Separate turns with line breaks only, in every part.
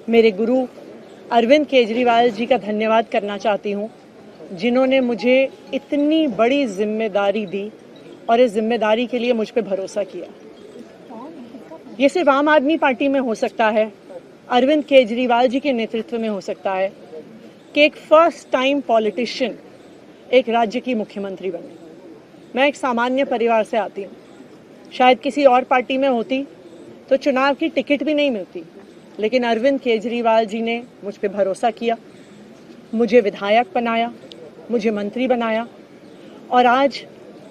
मेरे गुरु अरविंद केजरीवाल जी का धन्यवाद करना चाहती हूँ, जिन्होंने मुझे इतनी बड़ी जिम्मेदारी दी और इस जिम्मेदारी के लिए मुझ पर भरोसा किया। ये सिर्फ आम आदमी पार्टी में हो सकता है, अरविंद केजरीवाल जी के नेतृत्व में हो सकता है कि एक फर्स्ट टाइम पॉलिटिशियन एक राज्य की मुख्यमंत्री बने। मैं एक सामान्य परिवार से आती हूँ। शायद किसी और पार्टी में होती तो चुनाव की टिकट भी नहीं मिलती, लेकिन अरविंद केजरीवाल जी ने मुझ पर भरोसा किया, मुझे विधायक बनाया, मुझे मंत्री बनाया और आज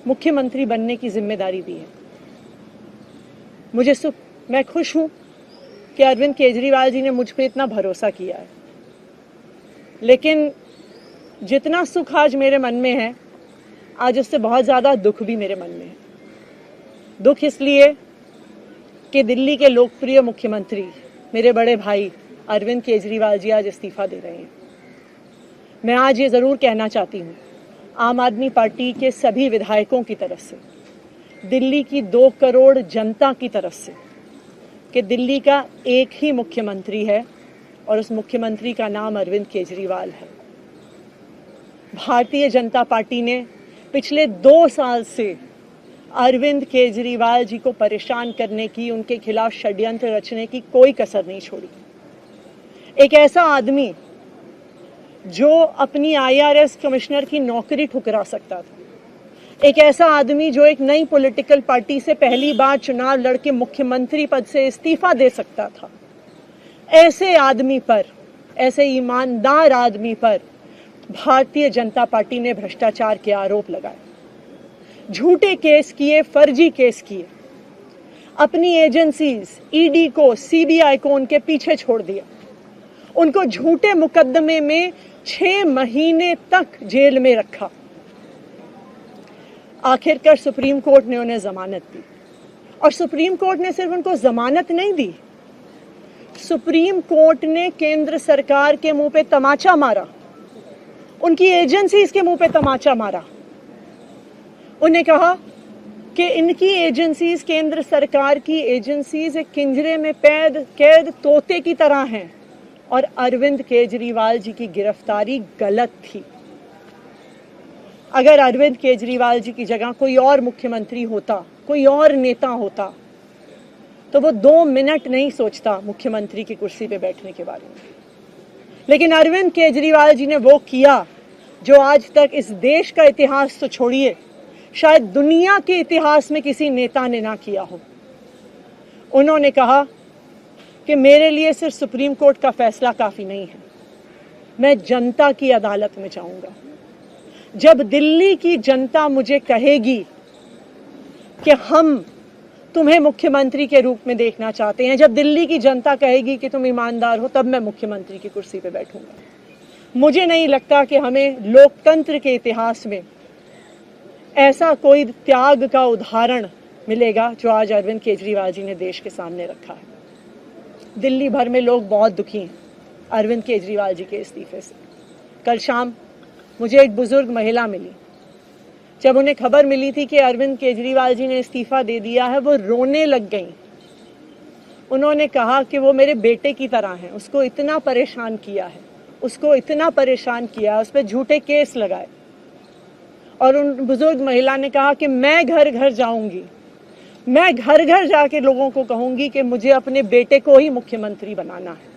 मुख्यमंत्री बनने की जिम्मेदारी दी है। मैं खुश हूं कि अरविंद केजरीवाल जी ने मुझ पर इतना भरोसा किया है, लेकिन जितना सुख आज मेरे मन में है, आज उससे बहुत ज़्यादा दुख भी मेरे मन में है। दुख इसलिए कि दिल्ली के लोकप्रिय मुख्यमंत्री मेरे बड़े भाई अरविंद केजरीवाल जी आज इस्तीफा दे रहे हैं। मैं आज ये ज़रूर कहना चाहती हूँ आम आदमी पार्टी के सभी विधायकों की तरफ से, दिल्ली की 2 करोड़ जनता की तरफ से, कि दिल्ली का एक ही मुख्यमंत्री है और उस मुख्यमंत्री का नाम अरविंद केजरीवाल है। भारतीय जनता पार्टी ने पिछले 2 साल से अरविंद केजरीवाल जी को परेशान करने की, उनके खिलाफ षड्यंत्र रचने की कोई कसर नहीं छोड़ी। एक ऐसा आदमी जो अपनी IRS कमिश्नर की नौकरी ठुकरा सकता था, एक ऐसा आदमी जो एक नई पॉलिटिकल पार्टी से पहली बार चुनाव लड़के मुख्यमंत्री पद से इस्तीफा दे सकता था, ऐसे आदमी पर, ऐसे ईमानदार आदमी पर भारतीय जनता पार्टी ने भ्रष्टाचार के आरोप लगाए, झूठे केस किए, फर्जी केस किए, अपनी एजेंसीज ED को, CBI को उनके पीछे छोड़ दिया, उनको झूठे मुकदमे में 6 महीने तक जेल में रखा। आखिरकार सुप्रीम कोर्ट ने उन्हें जमानत दी और सुप्रीम कोर्ट ने सिर्फ उनको जमानत नहीं दी, सुप्रीम कोर्ट ने केंद्र सरकार के मुंह पे तमाचा मारा, उनकी एजेंसीज के मुंह पे तमाचा मारा। उन्हें कहा कि इनकी एजेंसीज, केंद्र सरकार की एजेंसीज एक पिंजरे में कैद तोते की तरह हैं और अरविंद केजरीवाल जी की गिरफ्तारी गलत थी। अगर अरविंद केजरीवाल जी की जगह कोई और मुख्यमंत्री होता, कोई और नेता होता, तो वो 2 मिनट नहीं सोचता मुख्यमंत्री की कुर्सी पे बैठने के बारे में। लेकिन अरविंद केजरीवाल जी ने वो किया जो आज तक इस देश का इतिहास तो छोड़िए, शायद दुनिया के इतिहास में किसी नेता ने ना किया हो। उन्होंने कहा कि मेरे लिए सिर्फ सुप्रीम कोर्ट का फैसला काफी नहीं है, मैं जनता की अदालत में जाऊंगा। जब दिल्ली की जनता मुझे कहेगी कि हम तुम्हें मुख्यमंत्री के रूप में देखना चाहते हैं, जब दिल्ली की जनता कहेगी कि तुम ईमानदार हो, तब मैं मुख्यमंत्री की कुर्सी पे बैठूंगा। मुझे नहीं लगता कि हमें लोकतंत्र के इतिहास में ऐसा कोई त्याग का उदाहरण मिलेगा जो आज अरविंद केजरीवाल जी ने देश के सामने रखा है। दिल्ली भर में लोग बहुत दुखी हैं अरविंद केजरीवाल जी के इस्तीफे से। कल शाम मुझे एक बुजुर्ग महिला मिली, जब उन्हें खबर मिली थी कि अरविंद केजरीवाल जी ने इस्तीफा दे दिया है, वो रोने लग गई। उन्होंने कहा कि वो मेरे बेटे की तरह हैं, उसको इतना परेशान किया है, उसको इतना परेशान किया, उस पर झूठे केस लगाए। और उन बुजुर्ग महिला ने कहा कि मैं घर घर जाऊंगी, मैं घर घर जाके लोगों को कहूंगी कि मुझे अपने बेटे को ही मुख्यमंत्री बनाना है।